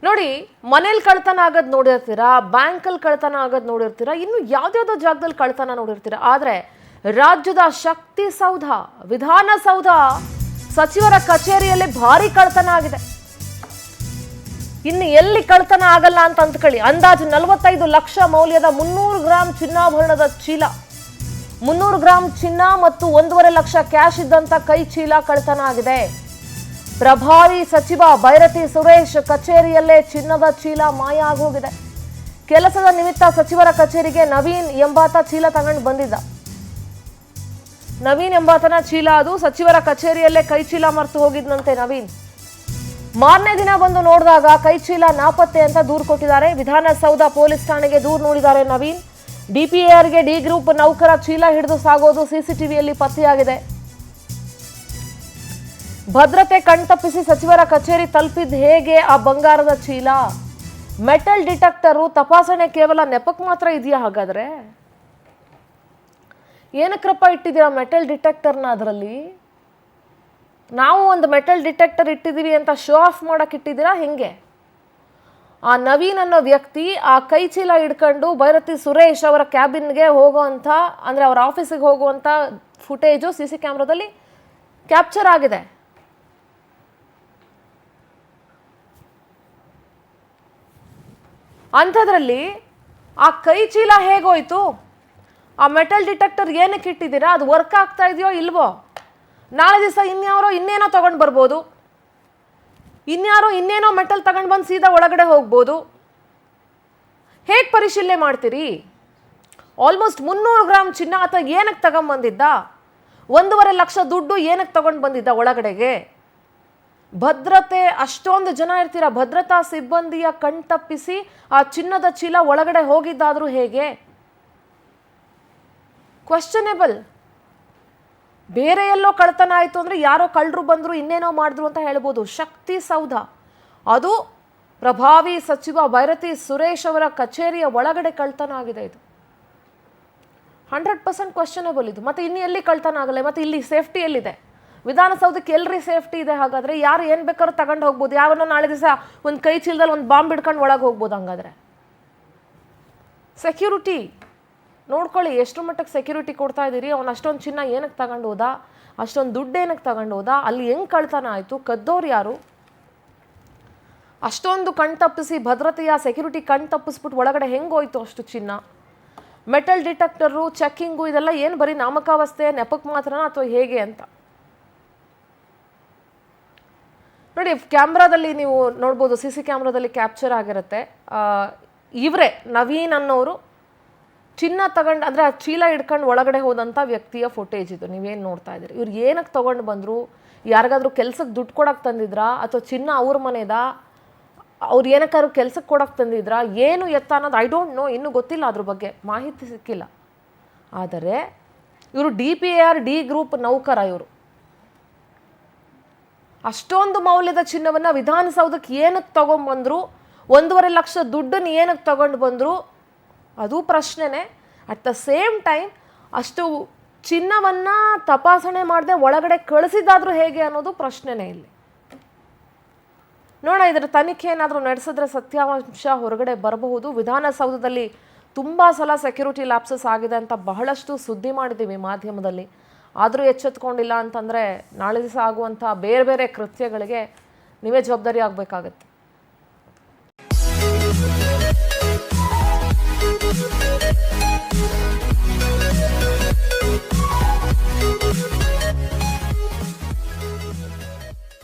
ನೋಡಿ, ಮನೇಲಿ ಕಳ್ತನ ಆಗೋದು ನೋಡಿರ್ತೀರಾ, ಬ್ಯಾಂಕಲ್ಲಿ ಕಳ್ತನ ಆಗೋದು ನೋಡಿರ್ತೀರಾ, ಇನ್ನು ಯಾವ್ದಾವುದೋ ಜಾಗದಲ್ಲಿ ಕಳ್ತನ ನೋಡಿರ್ತೀರಾ. ಆದರೆ ರಾಜ್ಯದ ಶಕ್ತಿ ಸೌಧ, ವಿಧಾನಸೌಧ, ಸಚಿವರ ಕಚೇರಿಯಲ್ಲಿ ಭಾರಿ ಕಳ್ತನ ಆಗಿದೆ. ಇನ್ನು ಎಲ್ಲಿ ಕಳ್ತನ ಆಗಲ್ಲ ಅಂತ ಅಂದ್ಕೊಳ್ಳಿ. ಅಂದಾಜು 45 ಲಕ್ಷ ಮೌಲ್ಯದ 300 ಗ್ರಾಂ ಚಿನ್ನಾಭರಣದ ಚೀಲ, 300 ಗ್ರಾಂ ಚಿನ್ನ ಮತ್ತು 1.5 ಲಕ್ಷ ಕ್ಯಾಶ್ ಇದ್ದಂತ ಕೈ ಚೀಲ ಕಳ್ತನ ಆಗಿದೆ. ಪ್ರಭಾರಿ ಸಚಿವ ಬೈರತಿ ಸುರೇಶ್ ಕಚೇರಿಯಲ್ಲೇ ಚಿನ್ನದ ಚೀಲ ಮಾಯ ಆಗೋಗಿದೆ. ಕೆಲಸದ ನಿಮಿತ್ತ ಸಚಿವರ ಕಚೇರಿಗೆ ನವೀನ್ ಎಂಬಾತ ಚೀಲ ತಗೊಂಡು ಬಂದಿದ್ದ. ನವೀನ್ ಎಂಬಾತನ ಚೀಲ ಅದು. ಸಚಿವರ ಕಚೇರಿಯಲ್ಲೇ ಕೈ ಚೀಲ ಮರೆತು ಹೋಗಿದ್ನಂತೆ ನವೀನ್. ಮಾರನೇ ದಿನ ಬಂದು ನೋಡಿದಾಗ ಕೈ ಚೀಲ ನಾಪತ್ತೆ ಅಂತ ದೂರು ಕೊಟ್ಟಿದ್ದಾರೆ. ವಿಧಾನಸೌಧ ಪೊಲೀಸ್ ಠಾಣೆಗೆ ದೂರು ನೀಡಿದ್ದಾರೆ ನವೀನ್. ಡಿಪಿಎಆರ್ಗೆ ಡಿ ಗ್ರೂಪ್ ನೌಕರ ಚೀಲ ಹಿಡಿದು ಸಾಗೋದು ಸಿಸಿಟಿವಿಯಲ್ಲಿ ಪತ್ತೆಯಾಗಿದೆ. ಭದ್ರತೆ ಕಣ್ತಪ್ಪಿಸಿ ಸಚಿವರ ಕಚೇರಿ ತಲುಪಿದ್ದು ಹೇಗೆ ಆ ಬಂಗಾರದ ಚೀಲ? ಮೆಟಲ್ ಡಿಟೆಕ್ಟರು ತಪಾಸಣೆ ಕೇವಲ ನೆಪಕ್ಕೆ ಮಾತ್ರ ಇದೆಯಾ? ಹಾಗಾದ್ರೆ ಏನಕ್ರಪ್ಪ ಇಟ್ಟಿದ್ದೀರಾ ಮೆಟಲ್ ಡಿಟೆಕ್ಟರ್ನ? ಅದರಲ್ಲಿ ನಾವು ಒಂದು ಮೆಟಲ್ ಡಿಟೆಕ್ಟರ್ ಇಟ್ಟಿದ್ದೀವಿ ಅಂತ ಶೋ ಆಫ್ ಮಾಡಕ್ಕೆ ಇಟ್ಟಿದ್ದೀರಾ ಹೆಂಗೆ? ಆ ನವೀನ್ ಅನ್ನೋ ವ್ಯಕ್ತಿ ಆ ಕೈ ಚೀಲ ಹಿಡ್ಕೊಂಡು ಬೈರತಿ ಸುರೇಶ್ ಅವರ ಕ್ಯಾಬಿನ್ಗೆ ಹೋಗುವಂಥ, ಅಂದರೆ ಅವರ ಆಫೀಸಿಗೆ ಹೋಗುವಂಥ ಫುಟೇಜು CC ಕ್ಯಾಮ್ರಾದಲ್ಲಿ ಕ್ಯಾಪ್ಚರ್ ಆಗಿದೆ. ಅಂಥದ್ರಲ್ಲಿ ಆ ಕೈ ಚೀಲ ಹೇಗೋಯ್ತು? ಆ ಮೆಟಲ್ ಡಿಟೆಕ್ಟರ್ ಏನಕ್ಕೆ ಇಟ್ಟಿದ್ದೀರಾ? ಅದು ವರ್ಕ್ ಆಗ್ತಾ ಇದೆಯೋ ಇಲ್ವೋ? ನಾಳೆ ದಿವಸ ಇನ್ಯಾರೋ ಇನ್ನೇನೋ ತಗೊಂಡು ಬರ್ಬೋದು, ಇನ್ಯಾರೋ ಇನ್ನೇನೋ ಮೆಟಲ್ ತಗೊಂಡು ಬಂದು ಸೀದಾ ಒಳಗಡೆ ಹೋಗ್ಬೋದು. ಹೇಗೆ ಪರಿಶೀಲನೆ ಮಾಡ್ತೀರಿ? ಆಲ್ಮೋಸ್ಟ್ 300 ಗ್ರಾಂ ಚಿನ್ನ ಆತ ಏನಕ್ಕೆ ತಗೊಂಡ್ಬಂದಿದ್ದ? 1.5 ಲಕ್ಷ ದುಡ್ಡು ಏನಕ್ಕೆ ತಗೊಂಡು ಬಂದಿದ್ದ ಒಳಗಡೆಗೆ? ಭದ್ರತೆ, ಅಷ್ಟೊಂದು ಜನ ಇರ್ತೀರ, ಭದ್ರತಾ ಸಿಬ್ಬಂದಿಯ ಕಣ್ತಪ್ಪಿಸಿ ಆ ಚಿನ್ನದ ಚೀಲ ಒಳಗಡೆ ಹೋಗಿದ್ದಾದ್ರೂ ಹೇಗೆ? ಕ್ವಶನೇಬಲ್. ಬೇರೆ ಎಲ್ಲೋ ಕಳ್ತನ ಆಯಿತು ಅಂದರೆ ಯಾರೋ ಕಳ್ಳರು ಬಂದರು, ಇನ್ನೇನೋ ಮಾಡಿದ್ರು ಅಂತ ಹೇಳ್ಬೋದು. ಶಕ್ತಿ ಸೌಧ, ಅದು ಪ್ರಭಾವಿ ಸಚಿವ ಬೈರತಿ ಸುರೇಶ್ ಅವರ ಕಚೇರಿಯ ಒಳಗಡೆ ಕಳ್ತನ ಆಗಿದೆ. ಇದು 100% ಕ್ವಶನೇಬಲ್ ಇದು. ಮತ್ತೆ ಇನ್ನು ಎಲ್ಲಿ ಕಳ್ತನ ಆಗಲ್ಲ? ಮತ್ತೆ ಇಲ್ಲಿ ಸೇಫ್ಟಿ ಎಲ್ಲಿದೆ? ವಿಧಾನಸೌಧಕ್ಕೆ ಎಲ್ರಿ ಸೇಫ್ಟಿ ಇದೆ? ಹಾಗಾದ್ರೆ ಯಾರು ಏನು ಬೇಕಾದ್ರೂ ತಗೊಂಡು ಹೋಗ್ಬೋದು. ಯಾವನ್ನೋ ನಾಳೆ ದಿವಸ ಒಂದು ಕೈ ಚೀಲದಲ್ಲಿ ಒಂದು ಬಾಂಬ್ ಹಿಡ್ಕೊಂಡು ಒಳಗೆ ಹೋಗ್ಬೋದು. ಹಂಗಾದ್ರೆ ಸೆಕ್ಯೂರಿಟಿ ನೋಡ್ಕೊಳ್ಳಿ, ಎಷ್ಟು ಮಟ್ಟಕ್ಕೆ ಸೆಕ್ಯೂರಿಟಿ ಕೊಡ್ತಾ ಇದ್ದೀರಿ. ಅವ್ನು ಅಷ್ಟೊಂದು ಚಿನ್ನ ಏನಕ್ಕೆ ತಗೊಂಡು ಹೋದ? ಅಷ್ಟೊಂದು ದುಡ್ಡು ಏನಕ್ಕೆ ತಗೊಂಡು ಹೋದ? ಅಲ್ಲಿ ಹೆಂಗೆ ಕಳ್ತನ ಆಯಿತು? ಕದ್ದೋರು ಯಾರು? ಅಷ್ಟೊಂದು ಕಣ್ತಪ್ಪಿಸಿ ಭದ್ರತೆಯ ಸೆಕ್ಯೂರಿಟಿ ಕಣ್ತಪ್ಪಿಸ್ಬಿಟ್ಟು ಒಳಗಡೆ ಹೆಂಗೆ ಹೋಯ್ತು ಅಷ್ಟು ಚಿನ್ನ? ಮೆಟಲ್ ಡಿಟೆಕ್ಟರು, ಚೆಕ್ಕಿಂಗು, ಇದೆಲ್ಲ ಏನು ಬರೀ ನಾಮಕಾವಸ್ಥೆ, ನೆಪಕ್ಕೆ ಮಾತ್ರನಾ ಅಥವಾ ಹೇಗೆ ಅಂತ ನೋಡಿ. ಕ್ಯಾಮ್ರಾದಲ್ಲಿ ನೀವು ನೋಡ್ಬೋದು, CC ಕ್ಯಾಮ್ರಾದಲ್ಲಿ ಕ್ಯಾಪ್ಚರ್ ಆಗಿರುತ್ತೆ. ಇವರೇ ನವೀನ್ ಅನ್ನೋರು ಚಿನ್ನ ತಗೊಂಡು, ಅಂದರೆ ಆ ಚೀಲ ಹಿಡ್ಕೊಂಡು ಒಳಗಡೆ ಹೋದಂಥ ವ್ಯಕ್ತಿಯ ಫುಟೇಜ್ ಇದು. ನೀವೇನು ನೋಡ್ತಾ ಇದ್ದೀರಿ? ಇವ್ರು ಏನಕ್ಕೆ ತೊಗೊಂಡು ಬಂದರು? ಯಾರಿಗಾದ್ರೂ ಕೆಲ್ಸಕ್ಕೆ ದುಡ್ಡು ಕೊಡೋಕೆ ತಂದಿದ್ರಾ? ಅಥವಾ ಚಿನ್ನ ಅವ್ರ ಮನೆದಾ? ಅವ್ರು ಏನಕ್ಕಾದ್ರು ಕೆಲ್ಸಕ್ಕೆ ಕೊಡೋಕೆ ತಂದಿದ್ರಾ? ಏನು ಎತ್ತ ಅನ್ನೋದು ಐ ಡೋಂಟ್ ನೋ, ಇನ್ನೂ ಗೊತ್ತಿಲ್ಲ, ಅದ್ರ ಬಗ್ಗೆ ಮಾಹಿತಿ ಸಿಕ್ಕಿಲ್ಲ. ಆದರೆ ಇವರು DPAR ಡಿ ಗ್ರೂಪ್ ನೌಕರ. ಇವರು ಅಷ್ಟೊಂದು ಮೌಲ್ಯದ ಚಿನ್ನವನ್ನು ವಿಧಾನಸೌಧಕ್ಕೆ ಏನಕ್ಕೆ ತಗೊಂಡ್ಬಂದರು? 1.5 ಲಕ್ಷ ದುಡ್ಡನ್ನು ಏನಕ್ಕೆ ತಗೊಂಡು ಬಂದರು? ಅದು ಪ್ರಶ್ನೆನೇ. ಅಟ್ ದ ಸೇಮ್ ಟೈಮ್ ಅಷ್ಟು ಚಿನ್ನವನ್ನು ತಪಾಸಣೆ ಮಾಡದೆ ಒಳಗಡೆ ಕಳಿಸಿದಾದ್ರೂ ಹೇಗೆ ಅನ್ನೋದು ಪ್ರಶ್ನೆನೇ ಇಲ್ಲಿ. ನೋಡೋಣ, ಇದರ ತನಿಖೆ ಏನಾದರೂ ನಡೆಸಿದ್ರೆ ಸತ್ಯಾಂಶ ಹೊರಗಡೆ ಬರಬಹುದು. ವಿಧಾನಸೌಧದಲ್ಲಿ ತುಂಬ ಸಲ ಸೆಕ್ಯೂರಿಟಿ ಲ್ಯಾಪ್ಸಸ್ ಆಗಿದೆ ಅಂತ ಬಹಳಷ್ಟು ಸುದ್ದಿ ಮಾಡಿದ್ದೀವಿ ಮಾಧ್ಯಮದಲ್ಲಿ. ಆದರೂ ಎಚ್ಚೆತ್ಕೊಂಡಿಲ್ಲ ಅಂತಂದರೆ ನಾಳೆ ದಿವಸ ಆಗುವಂಥ ಬೇರೆ ಬೇರೆ ಕೃತ್ಯಗಳಿಗೆ ನೀವೇ ಜವಾಬ್ದಾರಿ ಆಗಬೇಕಾಗತ್ತೆ.